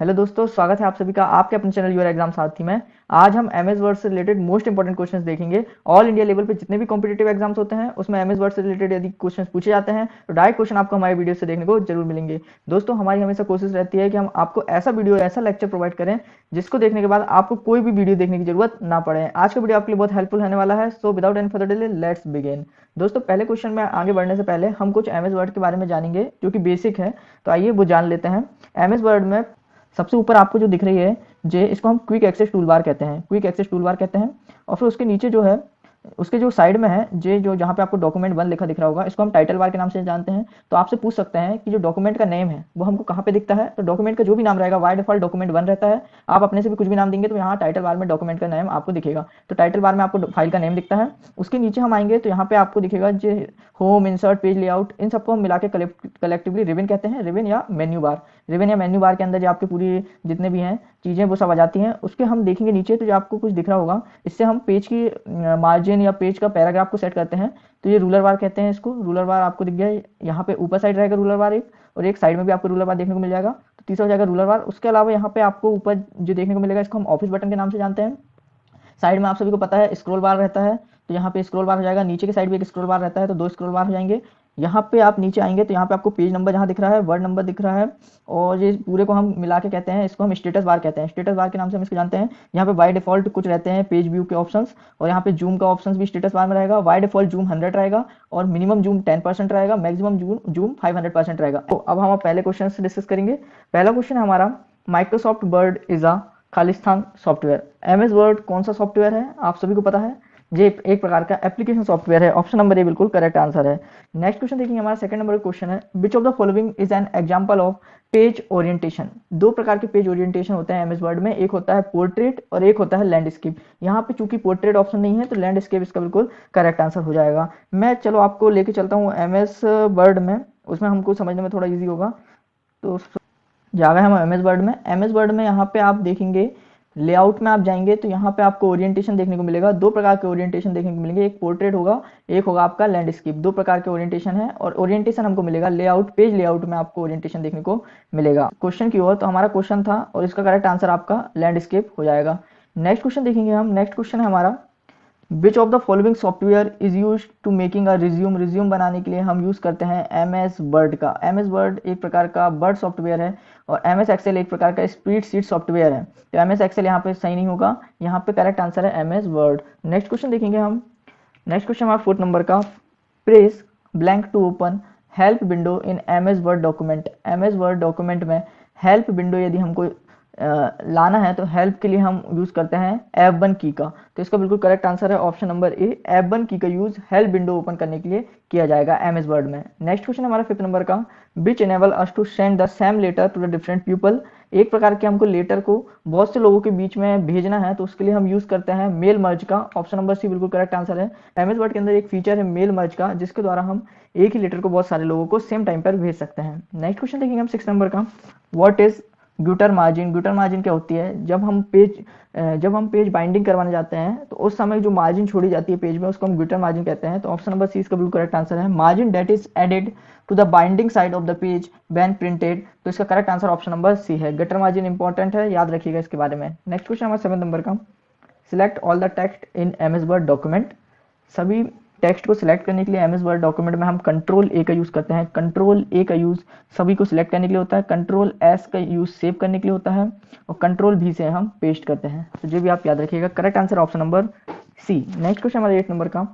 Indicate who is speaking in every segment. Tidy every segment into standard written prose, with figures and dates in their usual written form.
Speaker 1: Hello दोस्तों, स्वागत है आप सभी का आपके अपने चैनल योर एग्जाम साथी में। आज हम एमएस वर्ड से रिलेटेड मोस्ट इंपोर्टेंट क्वेश्चंस देखेंगे। ऑल इंडिया लेवल पे जितने भी कॉम्पिटेटिव एग्जाम्स होते हैं उसमें एमएस वर्ड से रिलेटेड यदि क्वेश्चंस पूछे जाते हैं तो डायरेक्ट क्वेश्चन आपको हमारे वीडियो से देखने को जरूर मिलेंगे। दोस्तों, हमारी हमेशा कोशिश रहती है कि हम आपको ऐसा वीडियो, ऐसा लेक्चर प्रोवाइड करें जिसको देखने के बाद आपको कोई भी वीडियो देखने की जरूरत ना पड़े। आज का वीडियो आपके लिए बहुत हेल्पफुल होने वाला है। So without any further delay let's begin. दोस्तों, पहले क्वेश्चन में आगे बढ़ने से पहले हम कुछ एमएस वर्ड के बारे में जानेंगे जो कि बेसिक है, तो आइए वो जान लेते हैं। एमएस वर्ड में सबसे ऊपर आपको जो दिख रही है जे, इसको हम क्विक एक्सेस टूल बार कहते हैं, क्विक एक्सेस टूल बार कहते हैं। और फिर उसके नीचे जो है, उसके जो साइड में है जे, जो जहाँ पे आपको डॉक्यूमेंट 1 लिखा दिख रहा होगा, इसको हम टाइटल बार के नाम से जानते हैं। तो आपसे पूछ सकते हैं कि जो डॉक्यूमेंट का नेम है वो हमको कहाँ पे दिखता है। तो डॉक्यूमेंट का जो भी नाम रहेगा बाय डिफॉल्ट डॉक्यूमेंट 1 रहता है। आप अपने से भी कुछ भी नाम देंगे तो यहाँ टाइटल बार में डॉक्यूमेंट का नेम आपको दिखेगा। तो टाइटल बार में आपको फाइल का नेम दिखता है। उसके नीचे हम आएंगे तो यहाँ पे आपको दिखेगा जो होम, इंसर्ट, पेज लेआउट, इन सबको हम मिला के कलेक्टिवली रिबन कहते हैं, रिबन या मेन्यू बार। रिबन या मेन्यू बार के अंदर जो आपके पूरी जितने भी हैं चीज़ें वो सब आ जाती हैं। उसके हम देखेंगे नीचे तो जो आपको कुछ दिख रहा होगा, इससे हम पेज की मार्जिन या पेज का पैराग्राफ को सेट करते हैं। तो ये रूलर बार कहते हैं इसको। रूलर बार आपको दिख गया, यहाँ पे ऊपर साइड रहेगा रूलर बार एक, और एक साइड में भी आपको रूलर बार देखने को मिल जाएगा। तो तीसरा हो जाएगा रूलर बार। उसके अलावा यहाँ पे आपको ऊपर जो देखने को मिलेगा इसको हम ऑफिस बटन के नाम से जानते हैं। साइड में आप सभी को पता है स्क्रॉल बार रहता है, तो यहाँ पे स्क्रॉल बार हो जाएगा। नीचे के साइड भी एक स्क्रॉल बार रहता है, तो 2 स्क्रॉल बार हो जाएंगे। यहाँ पे आप नीचे आएंगे तो यहाँ पे आपको पेज नंबर जहाँ दिख रहा है, वर्ड नंबर दिख रहा है, और ये पूरे को हम मिला के कहते हैं, इसको हम स्टेटस बार कहते हैं। स्टेटस बार के नाम से हम इसको जानते हैं। यहाँ पे बाय डिफॉल्ट कुछ रहते हैं पेज व्यू के ऑप्शंस, और यहाँ पे जूम का ऑप्शंस भी स्टेटस बार में रहेगा। बाय डिफॉल्ट जूम 100 रहेगा, और मिनिमम जूम 10% रहेगा, मैक्सिमम जूम 500% रहेगा। तो अब हम पहले क्वेश्चन से डिस्कस करेंगे। पहला क्वेश्चन है हमारा, Microsoft word is a Khalistan software. MS word कौन सा सॉफ्टवेयर है, आप सभी को पता है। ये एक प्रकार का एप्लीकेशन सॉफ्टवेयर है। ऑप्शन नंबर ए बिल्कुल करेक्ट आंसर है। नेक्स्ट क्वेश्चन देखेंगे, हमारा सेकंड नंबर का क्वेश्चन है, which of the following is an example of page orientation. 2 प्रकार के पेज ओरिएंटेशन होते हैं एमएस वर्ड में, एक होता है पोर्ट्रेट और एक होता है लैंडस्केप। यहाँ पे चूंकि पोर्ट्रेट ऑप्शन नहीं है तो लैंडस्केप इसका बिल्कुल करेक्ट आंसर हो जाएगा। मैं चलो आपको लेके चलता हूँ एमएस वर्ड में, उसमें हमको समझने में थोड़ा ईजी होगा। तो जा गए हम एमएस वर्ड में। एमएस वर्ड में यहाँ पे आप देखेंगे लेआउट में आप जाएंगे तो यहाँ पे आपको ओरिएंटेशन देखने को मिलेगा। 2 प्रकार के ओरिएंटेशन देखने को मिलेंगे, एक पोर्ट्रेट होगा, एक होगा आपका लैंडस्केप। 2 प्रकार के ओरिएंटेशन है, और ओरिएंटेशन हमको मिलेगा लेआउट, पेज लेआउट में आपको ओरिएंटेशन देखने को मिलेगा। क्वेश्चन की ओर, तो हमारा क्वेश्चन था और इसका करेक्ट आंसर आपका लैंडस्केप हो जाएगा। नेक्स्ट क्वेश्चन देखेंगे हम। नेक्स्ट क्वेश्चन है हमारा, which of the following software is use to making a resume. Resume बनाने के लिए हम यूज करते हैं एमएस वर्ड का। एमएस वर्ड एक प्रकार का वर्ड सॉफ्टवेयर है, और एमएस एक्सेल एक प्रकार का स्प्रेडशीट सॉफ्टवेयर है। तो एमएस एक्सेल यहाँ पे सही नहीं होगा, यहाँ पे करेक्ट आंसर है एमएस वर्ड। नेक्स्ट क्वेश्चन देखेंगे हम। नेक्स्ट क्वेश्चन हमारा 4th नंबर का, press blank to open help window in MS Word document. MS Word document में हेल्प विंडो यदि हमको लाना है तो हेल्प के लिए हम यूज करते हैं F1 की का। तो इसका बिल्कुल करेक्ट आंसर है ऑप्शन नंबर ए, F1 की का यूज हेल्प विंडो ओपन करने के लिए किया जाएगा एमएस वर्ड में। नेक्स्ट क्वेश्चन हमारा 5th नंबर का, which enable us to send the same letter to the different people. एक प्रकार के हमको लेटर को बहुत से लोगों के बीच में भेजना है तो उसके लिए हम यूज करते हैं मेल मर्ज का। ऑप्शन नंबर सी बिल्कुल करेक्ट आंसर है। एमएस वर्ड के अंदर एक फीचर है मेल मर्ज का, जिसके द्वारा हम एक ही लेटर को बहुत सारे लोगों को सेम टाइम पर भेज सकते हैं। नेक्स्ट क्वेश्चन देखेंगे हम 6th नंबर का, व्हाट इज ग्यूटर मार्जिन। ग्यूटर मार्जिन क्या होती है, जब हम पेज बाइंडिंग करवाने जाते हैं तो उस समय जो मार्जिन छोड़ी जाती है पेज में उसको हम ग्यूटर मार्जिन कहते हैं। तो ऑप्शन नंबर सी इसका बिल्कुल करेक्ट आंसर है। Margin that is added to the binding side of the page when printed. तो इसका correct answer option number C है। ग्यूटर मार्जिन इंपॉर्टेंट है, याद रखिएगा इसके बारे में। नेक्स्ट क्वेश्चन हमारा 7th नंबर का, select all the text in MS Word document. सभी टेक्स्ट को सिलेक्ट करने के लिए एमएस वर्ड डॉक्यूमेंट में हम कंट्रोल ए का यूज करते हैं। कंट्रोल ए का यूज सभी को सिलेक्ट करने के लिए होता है, कंट्रोल एस का यूज सेव करने के लिए होता है, और कंट्रोल भी से हम पेस्ट करते हैं। तो जो भी आप याद रखिएगा, correct answer option number C. Next question हमारा 8 नंबर का,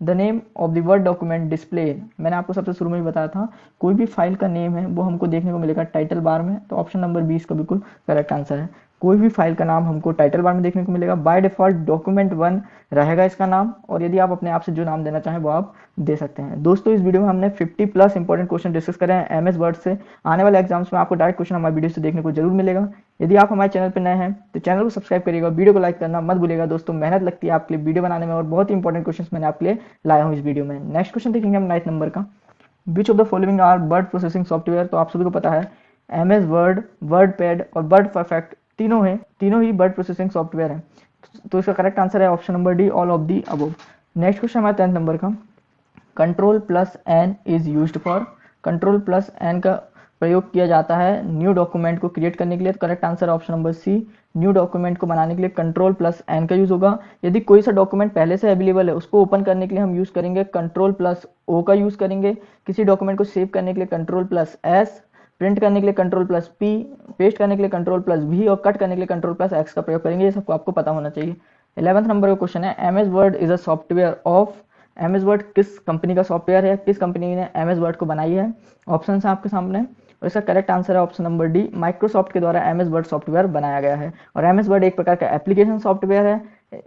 Speaker 1: the name of the Word document display. मैंने आपको सबसे शुरू में भी बताया था, कोई भी फाइल का नेम है वो हमको देखने को मिलेगा टाइटल बार में। तो ऑप्शन नंबर 20 का बिल्कुल करेक्ट आंसर है। कोई भी फाइल का नाम हमको टाइटल बार में देखने को मिलेगा। बाय डिफॉल्ट डॉक्यूमेंट 1 रहेगा इसका नाम, और यदि आप अपने आप से जो नाम देना चाहें वो आप दे सकते हैं। दोस्तों, इस वीडियो में हमने 50+ इंपॉर्टेंट क्वेश्चन डिस्कस करे हैं एमएस वर्ड से। आने वाले एग्जाम्स में आपको डायरेक्ट क्वेश्चन हमारे वीडियो से देखने को जरूर मिलेगा। यदि आप हमारे चैनल पर नए हैं तो चैनल को सब्सक्राइब करिएगा, वीडियो को लाइक करना मत भूलिएगा। दोस्तों, मेहनत लगती है आपके लिए वीडियो बनाने में, और बहुत ही इंपॉर्टेंट क्वेश्चन मैंने आपके लिए लाया हूँ इस वीडियो में। नेक्स्ट क्वेश्चन देखेंगे हम 9th नंबर का, which of the following are word processing software. तो आप सभी को पता है एमएस वर्ड, वर्ड पैड और वर्ड परफेक्ट तीनों ही वर्ड प्रोसेसिंग सॉफ्टवेयर है। तो इसका करेक्ट आंसर है option number D, all of the above. Next question हमारा 10th नंबर का, control plus N is used for. Control plus N का प्रयोग किया जाता है न्यू डॉक्यूमेंट को क्रिएट करने के लिए? तो correct answer option number C, new document को बनाने के लिए कंट्रोल प्लस एन का यूज होगा। यदि कोई सा डॉक्यूमेंट पहले से अवेलेबल है उसको ओपन करने के लिए हम यूज करेंगे कंट्रोल प्लस ओ का यूज करेंगे। किसी डॉक्यूमेंट को सेव करने के लिए कंट्रोल प्लस एस, प्रिंट करने के लिए कंट्रोल प्लस पी, पेस्ट करने के लिए कंट्रोल प्लस वी और कट करने के लिए कंट्रोल प्लस एक्स का प्रयोग करेंगे। ये सबको आपको पता होना चाहिए। 11th नंबर का क्वेश्चन है, M S Word is a software of, M S Word किस कंपनी का सॉफ्टवेयर है, किस कंपनी ने एम एस वर्ड को बनाई है? ऑप्शन है आपके सामने और इसका करेक्ट आंसर है ऑप्शन नंबर डी, माइक्रोसॉफ्ट के द्वारा एम एस वर्ड सॉफ्टवेयर बनाया गया है। और एम एस वर्ड एक प्रकार का एप्लीकेशन सॉफ्टवेयर है।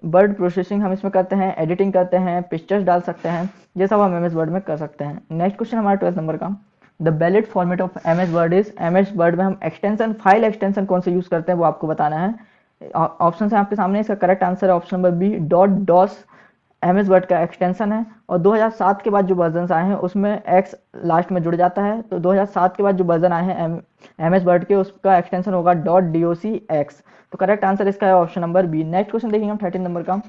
Speaker 1: वर्ड प्रोसेसिंग हम इसमें करते हैं, एडिटिंग करते हैं, पिक्चर्स डाल सकते हैं, ये सब हम एम एस वर्ड में कर सकते हैं। नेक्स्ट क्वेश्चन हमारा 12th नंबर का, the valid format of M S Word is, M S Word में हम एक्सटेंशन, फाइल एक्सटेंशन कौन से यूज करते हैं वो आपको बताना है। ऑप्शन है आपके सामने, इसका करेक्ट आंसर है option number B, dot doc M S Word का एक्सटेंशन है। और 2007 के बाद जो वर्जन आए हैं उसमें एक्स लास्ट में जुड़ जाता है, तो 2007 के बाद जो वर्जन आए हैं एम एस वर्ड के उसका एक्सटेंशन होगा डॉट डॉc एक्स। तो करेक्ट आंसर इसका है option number B. Next question देखेंगे हम 13 नंबर का,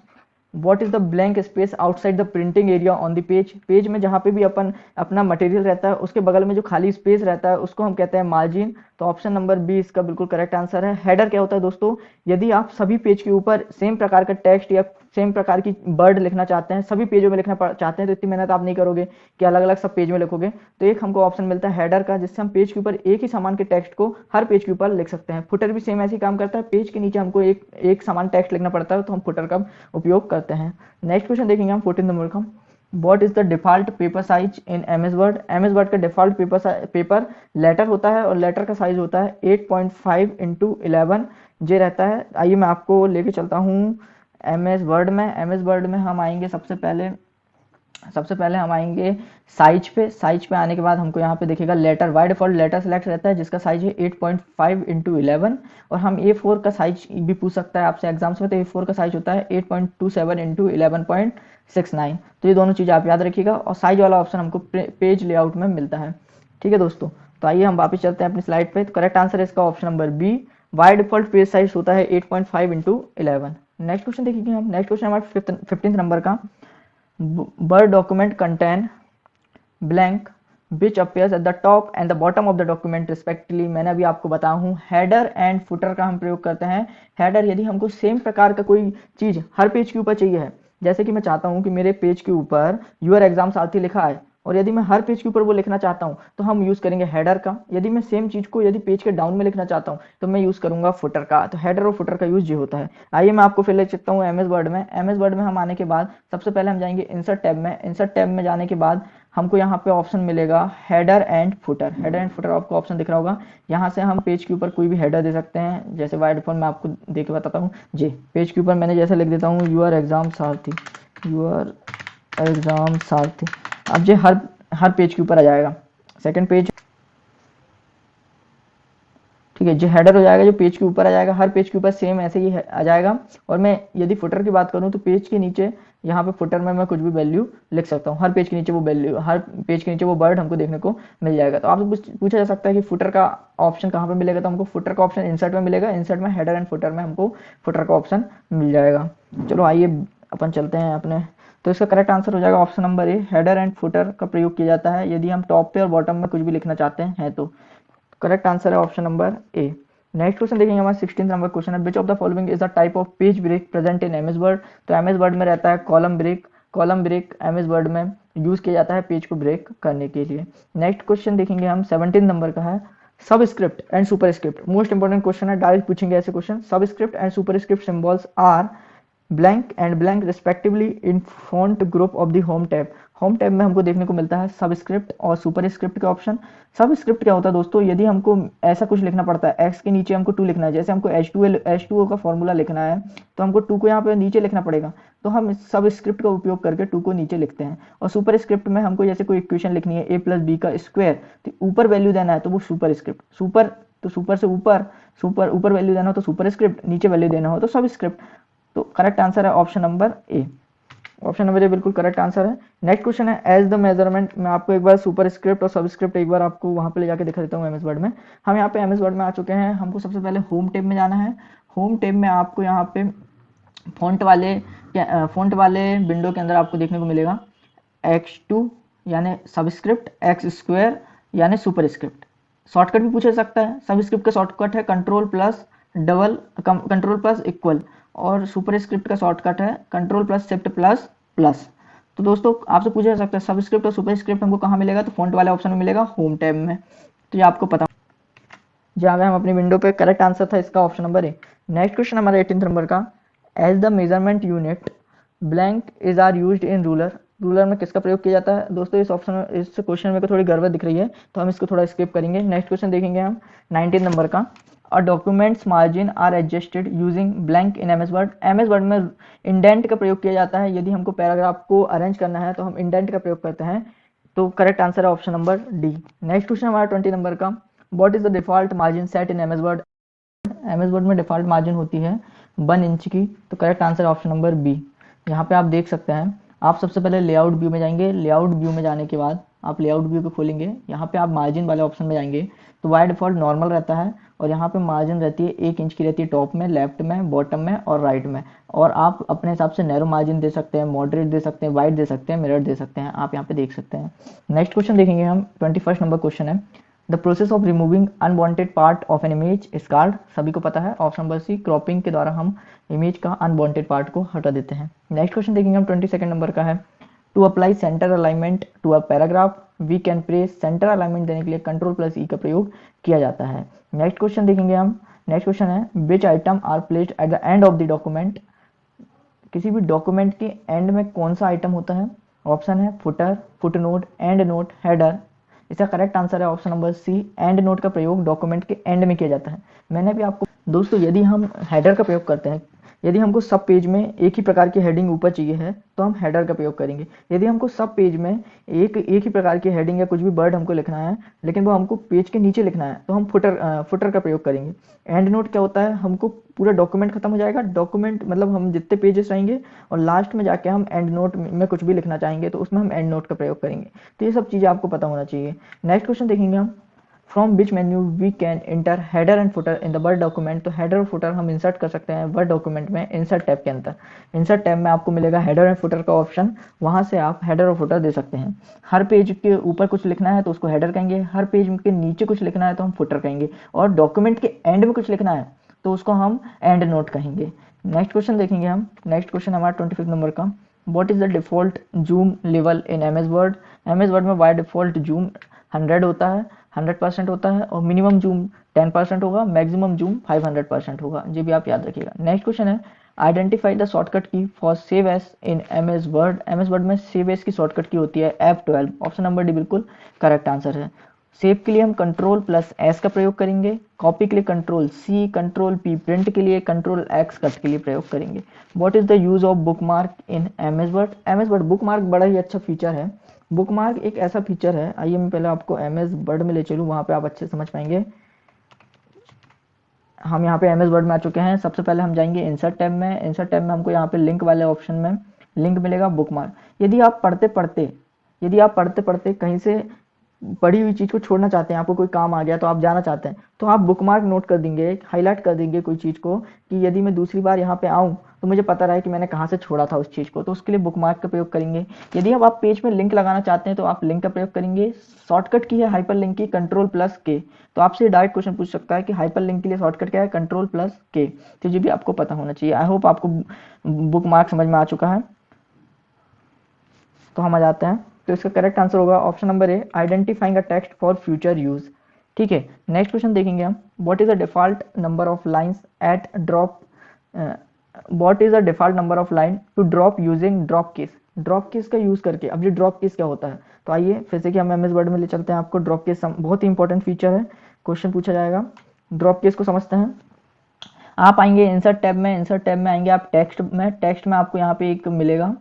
Speaker 1: what is the blank space outside the printing area on the page, page में जहाँ पे भी अपन अपना मटेरियल रहता है उसके बगल में जो खाली स्पेस रहता है उसको हम कहते हैं मार्जिन। तो ऑप्शन नंबर बी इसका बिल्कुल करेक्ट आंसर है। हेडर क्या होता है दोस्तों, यदि आप सभी पेज के ऊपर सेम प्रकार का टेक्स्ट या सेम प्रकार की वर्ड लिखना चाहते हैं, सभी पेजों में लिखना चाहते हैं, तो इतनी मेहनत आप नहीं करोगे कि अलग अलग सब पेज में लिखोगे। तो एक हमको ऑप्शन मिलता है हेडर का, जिससे हम पेज के ऊपर एक ही समान के टेक्स्ट को हर पेज के ऊपर लिख सकते हैं। फुटर भी सेम ऐसे ही काम करता है, पेज के नीचे हमको एक समान टेक्स्ट लिखना पड़ता है तो हम फुटर का उपयोग करते हैं। नेक्स्ट क्वेश्चन देखेंगे हम 14 नंबर का, what is the default paper size in M S Word, M S Word का डिफॉल्ट पेपर लेटर होता है और लेटर का साइज होता है 8.5 इंटू 11 जे रहता है। आइए मैं आपको लेके चलता हूँ एम एस वर्ड में। एम एस वर्ड में हम आएंगे सबसे पहले हम आएंगे साइज पे। साइज पे आने के बाद हमको यहाँ पे देखिएगा letter, by default letter select रहता है जिसका साइज है 8.5 इंटू 11। और हम A4 का साइज भी पूछ सकता है आपसे एग्जाम्स में, तो A4 का साइज होता है 8.27 इंटू 11.69। तो ये दोनों चीज़ आप याद रखिएगा। और साइज वाला ऑप्शन हमको पेज लेआउट में मिलता है। ठीक है दोस्तों, तो आइए हम वापस चलते हैं अपनी स्लाइड पे। तो करेक्ट आंसर है इसका option number B, by default page size होता है 8.5 इंटू 11। नेक्स्ट क्वेश्चन देखिए हम, नेक्स्ट क्वेश्चन हमारा 15th नंबर का, Word document contain blank which appears at the top and the bottom of the document respectively। मैंने अभी आपको बताया हूँ हेडर एंड फुटर का हम प्रयोग करते हैं। हेडर यदि हमको सेम प्रकार का कोई चीज हर पेज के ऊपर चाहिए है, जैसे कि मैं चाहता हूँ कि मेरे पेज के ऊपर यूर एग्जाम सारथी लिखा है और यदि मैं हर पेज के ऊपर वो लिखना चाहता हूँ तो हम यूज करेंगे हेडर का। यदि मैं सेम चीज को यदि पेज के डाउन में लिखना चाहता हूँ तो मैं यूज करूंगा फुटर का। तो हेडर और फुटर का यूज ये होता है। आइए मैं आपको फिर ले सकता हूँ एम एस वर्ड में। एम एस वर्ड में हम आने के बाद सबसे पहले हम जाएंगे इंसर्ट टैब में। इंसर्ट टैब में जाने के बाद हमको यहाँ पे ऑप्शन मिलेगा header and footer. Header and footer आपको ऑप्शन दिख रहा होगा, यहाँ से हम पेज के ऊपर कोई भी हेडर दे सकते हैं। जैसे बाय डिफॉल्ट मैं आपको दे के बताता हूँ जी, पेज के ऊपर मैंने जैसे लिख देता हूँ your exam Sarathi, your exam सारथी। अब जो हर पेज के ऊपर आ जाएगा। सेकंड पेज, ठीक है, जो हेडर हो जाएगा जो पेज के ऊपर आ जाएगा, हर पेज के ऊपर सेम ऐसे ही आ जाएगा। और मैं यदि फुटर की बात करूं तो पेज के नीचे यहाँ पे फुटर में मैं कुछ भी वैल्यू लिख सकता हूँ। हर पेज के नीचे वो वैल्यू, हर पेज के नीचे वो वर्ड हमको देखने को मिल जाएगा। तो आपसे पूछा जा सकता है कि फुटर का ऑप्शन कहाँ पे मिलेगा, तो हमको फुटर का ऑप्शन इंसर्ट में मिलेगा। इंसर्ट में हेडर एंड फुटर में हमको फुटर का ऑप्शन मिल जाएगा। चलो आइए अपन चलते हैं अपने, तो इसका करेक्ट आंसर हो जाएगा option number A, header and footer का प्रयोग किया जाता है यदि हम टॉप पे और बॉटम में कुछ भी लिखना चाहते हैं तो। करेक्ट आंसर है option number A. Next question देखेंगे हमारा 16 नंबर क्वेश्चन है, which of the following is the type of page break present in MS Word. तो एमएस वर्ड में रहता है column break. Column break MS Word में use किया जाता है पेज को ब्रेक करने के लिए। नेक्स्ट क्वेश्चन देखेंगे हम 17 नंबर का है, subscript and superscript. Most important question है, डायरेक्ट पूछेंगे ऐसे question. Subscript and superscript symbols are blank and blank respectively in font group of the home tab. Home tab में हमको देखने को मिलता है सबस्क्रिप्ट और सुपरस्क्रिप्ट का ऑप्शन। सबस्क्रिप्ट क्या होता है दोस्तों, यदि हमको ऐसा कुछ लिखना पड़ता है, एक्स के नीचे हमको 2 लिखना है, जैसे हमको H2O का फॉर्मूला लिखना है तो हमको 2 को यहाँ पे नीचे लिखना पड़ेगा, तो हम सबस्क्रिप्ट का उपयोग करके 2 को नीचे लिखते हैं। और सुपरस्क्रिप्ट में हमको जैसे कोई इक्वेशन लिखनी है a+b का स्क्वायर, तो ऊपर वैल्यू देना है तो वो सुपरस्क्रिप्ट। सुपर तो सुपर से ऊपर वैल्यू देना हो तो सुपरस्क्रिप्ट, नीचे वैल्यू देना हो तो सबस्क्रिप्ट। तो करेक्ट आंसर है ऑप्शन नंबर ए। ऑप्शन नंबर ए बिल्कुल करेक्ट आंसर है। नेक्स्ट क्वेश्चन है, एज द मेजरमेंट। मैं आपको एक बार सुपरस्क्रिप्ट और सबस्क्रिप्ट एक बार आपको वहां पे ले जाके दिखा देता हूँ एमएस वर्ड में। हम यहाँ पे एमएस वर्ड में आ चुके हैं। हमको सबसे पहले होम टैब में जाना है। होम टैब में आपको यहाँ पे फॉन्ट वाले विंडो के अंदर आपको देखने को मिलेगा x2 यानी सबस्क्रिप्ट, x2 यानी सुपरस्क्रिप्ट। शॉर्टकट भी पूछा जा सकता है। सबस्क्रिप्ट का शॉर्टकट है control plus double control plus equal, और सुपर स्क्रिप्ट का शॉर्टकट है control plus shift plus plus. तो दोस्तों आपसे पूछा जा सकता है सबस्क्रिप्ट और सुपर स्क्रिप्ट हमको कहाँ मिलेगा, तो फॉन्ट वाले ऑप्शन में मिलेगा, होम टैब में। तो ये आपको पता, जहाँ पे हम अपनी विंडो पे, करेक्ट आंसर था इसका option number A. Next question हमारा 18 नंबर का, as the measurement unit blank is are used in ruler. Ruler में किसका प्रयोग किया जाता है? दोस्तों इस ऑप्शन में, इस क्वेश्चन में थोड़ी गड़बड़ दिख रही है, तो हम इसको थोड़ा स्किप करेंगे। नेक्स्ट क्वेश्चन देखेंगे हम 19 नंबर का, और documents margin are adjusted using blank in MS Word. MS Word में इंडेंट का प्रयोग किया जाता है। यदि हमको पैराग्राफ को अरेंज करना है तो हम इंडेंट का प्रयोग करते हैं। तो करेक्ट आंसर है option number D. Next question हमारा 20 नंबर का, what is the default margin set in MS Word. MS Word में डिफॉल्ट मार्जिन होती है 1 इंच की। तो correct answer option number B. यहाँ पे आप देख सकते हैं, आप सबसे पहले लेआउट व्यू में जाएंगे। लेआउट व्यू में जाने के बाद आप लेआउट व्यू को खोलेंगे, यहाँ पे आप मार्जिन वाले ऑप्शन में जाएंगे, तो बाय डिफॉल्ट नॉर्मल रहता है, और यहाँ पे मार्जिन रहती है 1 इंच की रहती है, टॉप में, लेफ्ट में, बॉटम में और राइट में। और आप अपने हिसाब से नैरो मार्जिन दे सकते हैं, मॉडरेट दे सकते हैं, वाइड दे सकते हैं, मिरर दे सकते हैं, आप यहाँ पे देख सकते हैं। नेक्स्ट क्वेश्चन देखेंगे हम, 21 नंबर क्वेश्चन है, the process of removing unwanted part of an image is called. सभी को पता है, ऑप्शन नंबर सी, क्रॉपिंग के द्वारा हम इमेज का अनवांटेड पार्ट को हटा देते हैं। नेक्स्ट क्वेश्चन देखेंगे हम 22 नंबर का है, to apply centre alignment to a paragraph we can press. Centre alignment देने के लिए कंट्रोल प्लस ई का प्रयोग किया जाता है। नेक्स्ट क्वेश्चन देखेंगे हम, नेक्स्ट क्वेश्चन है, which item are placed at the end of the document. किसी भी डॉक्यूमेंट के एंड में कौन सा आइटम होता है? ऑप्शन है footer, footnote, endnote, header. इसका करेक्ट आंसर है option number C, endnote का प्रयोग डॉक्यूमेंट के एंड में किया जाता है। मैंने भी आपको दोस्तों, यदि हम हेडर का प्रयोग करते हैं, यदि हमको सब पेज में एक ही प्रकार की हेडिंग ऊपर चाहिए है तो हम हेडर का प्रयोग करेंगे। यदि हमको सब पेज में एक ही प्रकार की हेडिंग या कुछ भी वर्ड हमको लिखना है, लेकिन वो हमको पेज के नीचे लिखना है, तो हम फुटर का प्रयोग करेंगे। एंड नोट क्या होता है, हमको पूरा डॉक्यूमेंट खत्म हो जाएगा, डॉक्यूमेंट मतलब हम जितने पेजेस रहेंगे, और लास्ट में जाके हम एंड नोट में कुछ भी लिखना चाहेंगे तो उसमें हम एंड नोट का प्रयोग करेंगे। तो ये सब चीज़ें आपको पता होना चाहिए। नेक्स्ट क्वेश्चन देखेंगे हम, from which menu we can enter header and footer in the Word document. तो हेडर और फुटर हम इंसर्ट कर सकते हैं वर्ड डॉक्यूमेंट में इंसर्ट टैब के अंदर। इंसर्ट टैब में आपको मिलेगा हेडर एंड फुटर का ऑप्शन, वहां से आप हेडर और फुटर दे सकते हैं। हर पेज के ऊपर कुछ लिखना है तो उसको हेडर कहेंगे, हर पेज के नीचे कुछ लिखना है तो हम फुटर कहेंगे, और डॉक्यूमेंट के एंड में कुछ लिखना है तो उसको हम एंड नोट कहेंगे। नेक्स्ट क्वेश्चन देखेंगे हम, नेक्स्ट क्वेश्चन हमारा 25 नंबर का, what is the default zoom level in MS Word. MS Word में बाय डिफॉल्ट जूम 100 होता है, 100% होता है, और मिनिमम जूम 10% होगा, मैक्सिमम जूम 500% होगा। ये भी आप याद रखिएगा। नेक्स्ट क्वेश्चन है, identify the shortcut key for save S in MS Word. MS Word में सेव एस की शॉर्टकट की होती है F12। ऑप्शन नंबर डी बिल्कुल करेक्ट आंसर है। सेव के लिए हम कंट्रोल प्लस एस का प्रयोग करेंगे, कॉपी के लिए control C, control P, print के लिए कंट्रोल एक्स, कट के लिए प्रयोग करेंगे। What is the use of bookmark in MS Word. MS Word bookmark बड़ा ही अच्छा फीचर है। बुकमार्क एक ऐसा फीचर है, आइए मैं पहले आपको एमएस वर्ड में ले चलूँ, वहां पे आप अच्छे समझ पाएंगे। हम यहाँ पे एमएस वर्ड में आ चुके हैं। सबसे पहले हम जाएंगे इंसर्ट टैब में। इंसर्ट टैब में हमको यहाँ पे लिंक वाले ऑप्शन में लिंक मिलेगा बुकमार्क। यदि आप पढ़ते पढ़ते कहीं से पढ़ी हुई चीज को छोड़ना चाहते हैं, आपको कोई काम आ गया तो आप जाना चाहते हैं, तो आप बुकमार्क नोट कर देंगे, हाईलाइट कर देंगे कोई चीज को, कि यदि मैं दूसरी बार यहाँ पे आऊँ तो मुझे पता रहे कि मैंने कहाँ से छोड़ा था उस चीज को, तो उसके लिए बुकमार्क का प्रयोग करेंगे। यदि अब आप पेज में लिंक लगाना चाहते हैं तो आप लिंक का प्रयोग करेंगे। शॉर्टकट की है हाइपर लिंक की कंट्रोल प्लस के। तो आपसे डायरेक्ट क्वेश्चन पूछ सकता है कि हाइपर लिंक के लिए शॉर्टकट क्या है, कंट्रोल प्लस के। तो ये भी आपको पता होना चाहिए। आई होप आपको बुकमार्क समझ में आ चुका है। तो हम आ जाते हैं, तो इसका करेक्ट आंसर होगा option number A, identifying a text for future use. ठीक है, नेक्स्ट क्वेश्चन देखेंगे हम, what is the default number of lines at drop, what is the default number of line to drop using drop case. Drop case का use करके, अब ये drop case क्या होता है, तो आइए फिर से कि हम एमएस वर्ड में ले चलते हैं आपको। ड्रॉप केस बहुत ही इंपॉर्टेंट फीचर है, क्वेश्चन पूछा जाएगा। ड्रॉप केस को समझते हैं। आप आएंगे इंसर्ट टैब में, इंसर्ट टैब में आएंगे आप टेक्स्ट में। टेक्स्ट में आपको यहाँ पे एक मिलेगा,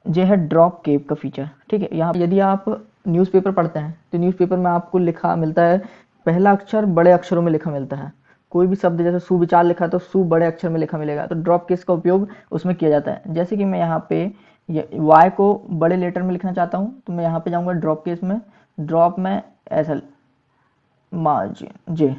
Speaker 1: ये है ड्रॉप केप का फीचर। ठीक है, यहाँ यदि आप न्यूज़पेपर पढ़ते हैं तो न्यूज़पेपर में आपको लिखा मिलता है, पहला अक्षर बड़े अक्षरों में लिखा मिलता है। कोई भी शब्द जैसे सुविचार लिखा है तो सु बड़े अक्षर में लिखा मिलेगा, तो ड्रॉप केस का उपयोग उसमें किया जाता है। जैसे कि मैं यहाँ पे वाई को बड़े लेटर में लिखना चाहता हूँ तो मैं यहाँ पे जाऊँगा ड्रॉप केस में, ड्रॉप में ऐसा मार्जिन जे,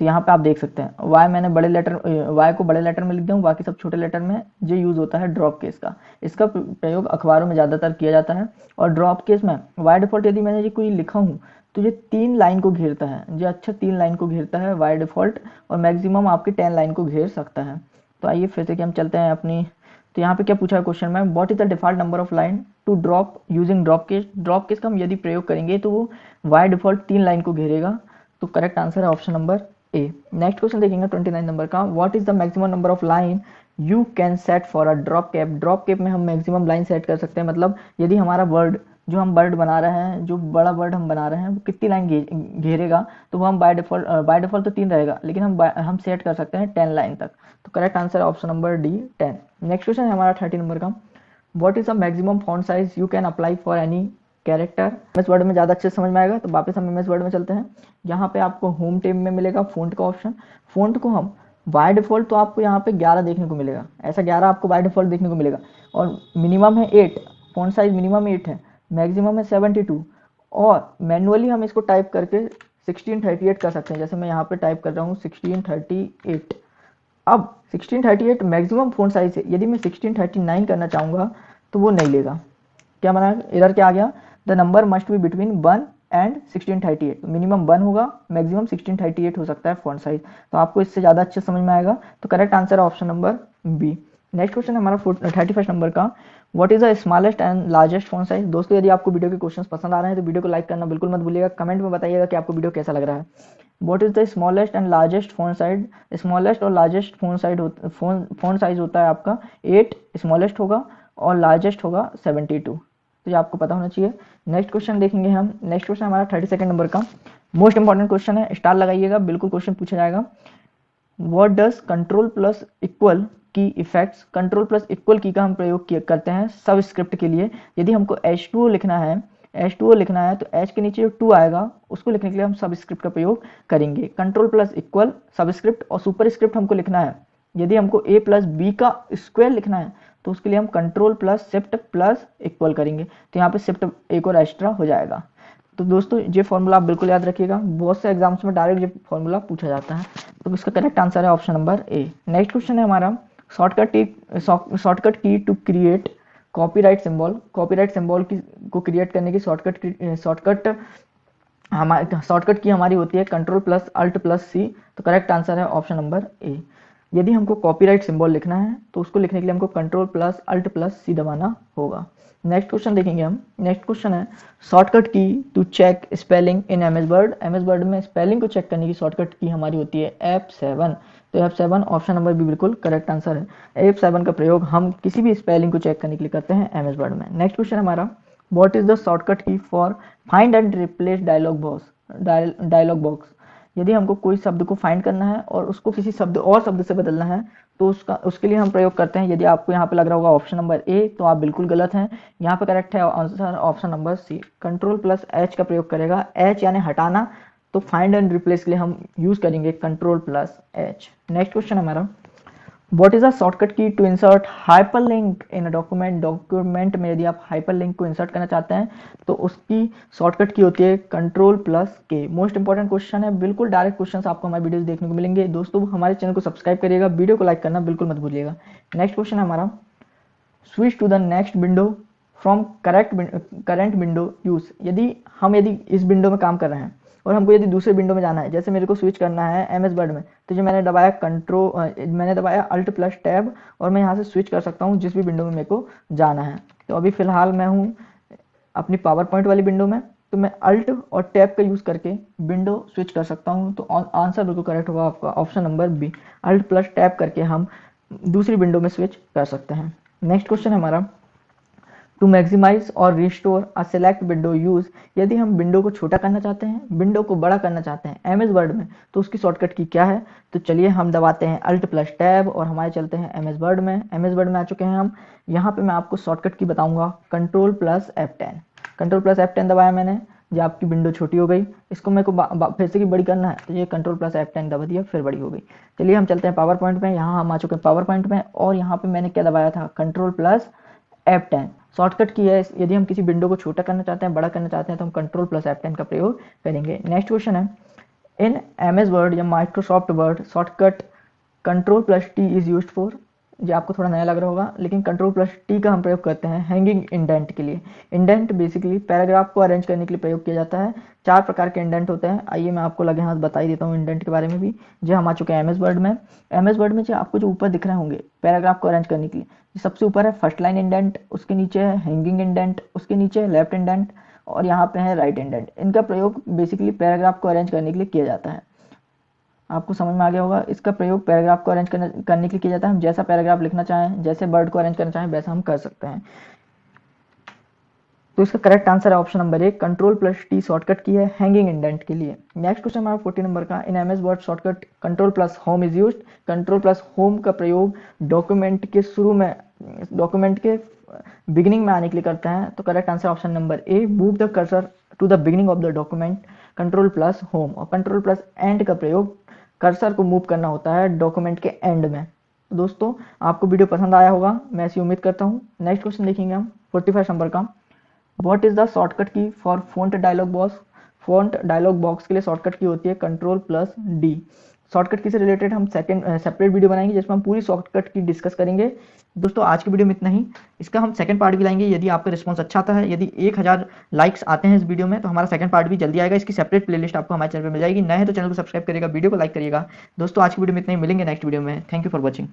Speaker 1: तो यहाँ पे आप देख सकते हैं y मैंने बड़े लेटर y को बड़े लेटर में लिख दिया हूँ, बाकी सब छोटे लेटर में। जो यूज़ होता है ड्रॉप केस का, इसका प्रयोग अखबारों में ज़्यादातर किया जाता है। और ड्रॉप केस में वाई डिफॉल्ट यदि मैंने ये कोई लिखा हूँ तो ये 3 लाइन को घेरता है, जो अच्छा 3 लाइन को घेरता है वाई डिफॉल्ट, और मैक्सिमम आपकी 10 लाइन को घेर सकता है। तो आइए फिर से कि हम चलते हैं अपनी, तो यहाँ पे क्या पूछा है क्वेश्चन में, what is the default number of line to drop using drop case. Drop case का हम यदि प्रयोग करेंगे तो वो वाई डिफॉल्ट 3 लाइन को घेरेगा। तो करेक्ट आंसर है option number A. Next question देखेंगे 29 नंबर का, what is the maximum number of line you can set for a drop cap. Drop cap में हम मैक्सिमम लाइन सेट कर सकते हैं, मतलब यदि हमारा वर्ड जो हम वर्ड बना रहे हैं, जो बड़ा वर्ड हम बना रहे हैं वो कितनी लाइन घेरेगा, तो वो हम बाय डिफॉल्ट तो 3 रहेगा, लेकिन हम सेट कर सकते हैं 10 लाइन तक। तो करेक्ट आंसर है option number D 10। Next question है हमारा 30 नंबर का, what is the maximum font size you can apply for any character. MS Word में ज़्यादा अच्छे से समझ में आएगा, तो वापस हम एमएस वर्ड में चलते हैं। यहाँ पे आपको होम टैब में मिलेगा फ़ॉन्ट का ऑप्शन। फ़ॉन्ट को हम बाय डिफ़ॉल्ट तो आपको यहाँ पे 11 देखने को मिलेगा, ऐसा 11 आपको बाय डिफ़ॉल्ट देखने को मिलेगा, और मिनिमम है 8, फ़ॉन्ट साइज मिनिमम 8 है, मैक्सिमम है 72, और मैनुअली हम इसको टाइप करके 1638 कर सकते हैं। जैसे मैं यहाँ पे टाइप कर रहा हूँ 1638। अब 1638 मैक्सिमम फ़ॉन्ट साइज है, यदि मैं 1639 करना चाहूँगा तो वो नहीं लेगा। क्या बना, एरर क्या आ गया, the number must be between 1 and 1638। Minimum 1 होगा, मैक्सिमम 1638 हो सकता है फॉन्ट साइज। तो आपको इससे ज़्यादा अच्छे समझ में आएगा। तो करेक्ट आंसर है option number B. Next question है हमारा 31 नंबर का, what is the smallest and largest font size. दोस्तों यदि आपको वीडियो के क्वेश्चन पसंद आ रहे हैं तो वीडियो को लाइक करना बिल्कुल मत भूलिएगा, कमेंट में बताइएगा कि आपको वीडियो कैसा लग रहा है। What is the smallest and largest font size. Smallest और लार्जेस्ट फॉन्ट साइज होता है आपका 8 स्मॉलेस्ट होगा, और लार्जेस्ट होगा 72। तो ये आपको पता होना चाहिए। नेक्स्ट क्वेश्चन देखेंगे हम। नेक्स्ट क्वेश्चन हमारा 32 नंबर का मोस्ट इंपॉर्टेंट क्वेश्चन है, स्टार लगाइएगा, बिल्कुल क्वेश्चन पूछा जाएगा। What does control plus equal की इफेक्ट्स। कंट्रोल प्लस इक्वल की का हम प्रयोग करते हैं सबस्क्रिप्ट के लिए। यदि हमको H2O लिखना है, H2O लिखना है, तो H के नीचे जो 2 आएगा उसको लिखने के लिए हम सबस्क्रिप्ट का प्रयोग करेंगे। कंट्रोल प्लस इक्वल सबस्क्रिप्ट, और सुपर स्क्रिप्ट हमको लिखना है, यदि हमको A प्लस बी का स्क्वायर लिखना है तो उसके लिए हम control plus shift plus equal करेंगे। तो यहाँ पे शिफ्ट एक और एक्स्ट्रा हो जाएगा। तो दोस्तों ये फॉर्मूला आप बिल्कुल याद रखिएगा, बहुत से एग्जाम्स में डायरेक्ट ये फॉर्मूला पूछा जाता है। तो इसका करेक्ट आंसर है option number A. Next question है हमारा shortcut key to create copyright symbol. Copyright symbol को क्रिएट करने की शॉर्टकट की हमारी होती है control plus alt plus C. तो करेक्ट आंसर है ऑप्शन नंबर ए। यदि हमको कॉपीराइट सिंबल लिखना है तो उसको लिखने के लिए हमको control plus alt plus C दबाना होगा। नेक्स्ट क्वेश्चन देखेंगे हम। नेक्स्ट क्वेश्चन है shortcut key to check spelling in MS Word. MS Word में स्पेलिंग को चेक करने की शॉर्टकट की हमारी होती है F7। तो F7 ऑप्शन नंबर बी बिल्कुल करेक्ट आंसर है। F7 का प्रयोग हम किसी भी स्पेलिंग को चेक करने के लिए करते हैं एमएस वर्ड में। नेक्स्ट क्वेश्चन हमारा, what is the shortcut key for find and replace dialog box. यदि हमको कोई शब्द को फाइंड करना है और उसको किसी शब्द से बदलना है तो उसके लिए हम प्रयोग करते हैं। यदि आपको यहाँ पे लग रहा होगा ऑप्शन नंबर ए, तो आप बिल्कुल गलत हैं। यहाँ पे करेक्ट है answer option number C. Control plus H का प्रयोग करेगा, एच यानी हटाना, तो फाइंड एंड रिप्लेस के लिए हम यूज करेंगे control plus H. Next question हमारा, what is a shortcut key to insert hyperlink in a document. Document में यदि आप हाइपरलिंक को इंसर्ट करना चाहते हैं तो उसकी शॉर्टकट की होती है कंट्रोल प्लस के। मोस्ट इंपॉर्टेंट क्वेश्चन है, बिल्कुल डायरेक्ट क्वेश्चंस आपको हमारे वीडियोस देखने को मिलेंगे। दोस्तों हमारे चैनल को सब्सक्राइब करिएगा, वीडियो को लाइक करना बिल्कुल मत भूलिएगा। नेक्स्ट क्वेश्चन है हमारा, switch to the next window from current window use. यदि इस विंडो में काम कर रहे हैं और हमको यदि दूसरे विंडो में जाना है, जैसे मेरे को स्विच करना है एमएस वर्ड में, तो जो मैंने दबाया अल्ट प्लस टैब, और मैं यहाँ से स्विच कर सकता हूँ जिस भी विंडो में मेरे को जाना है। तो अभी फिलहाल मैं हूँ अपनी पावर पॉइंट वाली विंडो में, तो मैं अल्ट और टैब का यूज़ करके विंडो स्विच कर सकता हूँ। तो आंसर बिल्कुल करेक्ट होगा आपका option number B. Alt plus tab करके हम दूसरी विंडो में स्विच कर सकते हैं। नेक्स्ट क्वेश्चन है हमारा, टू मैक्सिमाइज और restore a select window use. यदि हम विंडो को छोटा करना चाहते हैं, विंडो को बड़ा करना चाहते हैं एमएस वर्ड में, तो उसकी शॉर्टकट की क्या है। तो चलिए हम दबाते हैं अल्ट प्लस टैब और हमारे चलते हैं एमएस वर्ड में। एमएस वर्ड में आ चुके हैं हम। यहाँ पे मैं आपको शॉर्टकट की बताऊंगा control plus F10। Control plus F10 दबाया मैंने, जो आपकी विंडो छोटी हो गई। इसको मेरे को फिर से की बड़ी करना है, तो ये कंट्रोल प्लस F10 दबा दिया, फिर बड़ी हो गई। चलिए हम चलते हैं पावर पॉइंट में। यहाँ हम आ चुके हैं पावर पॉइंट में, और यहाँ पे मैंने क्या दबाया था, कंट्रोल प्लस F10 शॉर्टकट की है। यदि हम किसी विंडो को छोटा करना चाहते हैं, बड़ा करना चाहते हैं, तो हम कंट्रोल प्लस F10 का प्रयोग करेंगे। नेक्स्ट क्वेश्चन है, इन MS वर्ड या Microsoft word shortcut Ctrl+T is used for, ये आपको थोड़ा नया लग रहा होगा, लेकिन Ctrl+T का हम प्रयोग करते हैं हैंगिंग इंडेंट के लिए। इंडेंट बेसिकली पैराग्राफ को अरेंज करने के लिए प्रयोग किया जाता है। 4 प्रकार के इंडेंट होते हैं। आइए मैं आपको लगे हाथ बता ही देता हूँ इंडेंट के बारे में भी। जो हम आ चुके हैं MS वर्ड में। MS वर्ड में जो आपको जो ऊपर दिख रहे होंगे पैराग्राफ को अरेंज करने के लिए, सबसे ऊपर है फर्स्ट लाइन इंडेंट, उसके नीचे है हैंगिंग इंडेंट, उसके नीचे है लेफ्ट इंडेंट और यहाँ पे है राइट इंडेंट। इनका प्रयोग बेसिकली पैराग्राफ को अरेंज करने के लिए किया जाता है। आपको समझ में आ गया होगा। इसका प्रयोग पैराग्राफ को अरेंज करने के लिए किया जाता है। हम जैसा पैराग्राफ लिखना चाहें, जैसे वर्ड को अरेंज करना चाहें, वैसा हम कर सकते हैं। तो इसका करेक्ट आंसर है ऑप्शन नंबर 1, Ctrl+T शॉर्टकट की है हैंगिंग इंडेंट के लिए। नेक्स्ट क्वेश्चन हमारा 40 नंबर का, इन MS word shortcut Ctrl+Home is used. Ctrl+Home का प्रयोग डॉक्यूमेंट के शुरू में, डॉक्यूमेंट के बिगिनिंग में आने के लिए करते हैं। तो correct answer option number A, move the cursor to the beginning of the document Ctrl+Home। और Ctrl+End का प्रयोग कर्सर को मूव करना होता है डॉक्यूमेंट के एंड में। तो दोस्तों आपको वीडियो पसंद आया होगा, मैं ऐसी उम्मीद करता हूँ। नेक्स्ट क्वेश्चन देखेंगे हम 45 नंबर का, what is the shortcut key for font dialog box. Font dialog box के लिए शॉर्टकट की होती है Ctrl+D। शॉर्टकट की से रिलेटेड हम सेपरेट वीडियो बनाएंगे जिसमें हम पूरी शॉर्टकट की डिस्कस करेंगे। दोस्तों आज की वीडियो में इतना ही, इसका हम सेकंड पार्ट भी लाएंगे यदि आपका रिस्पांस अच्छा आता है। यदि 1000 लाइक्स आते हैं इस वीडियो में तो हमारा सेकंड पार्ट भी जल्दी आएगा। इसकी सेपरेट प्लेलिस्ट आपको हमारे चैनल पर मिल जाएगी। नए हैं तो चैनल को सब्सक्राइब करिएगा, वीडियो को लाइक करिएगा। दोस्तों आज की वीडियो में इतना ही, मिलेंगे नेक्स्ट वीडियो में। Thank you for watching.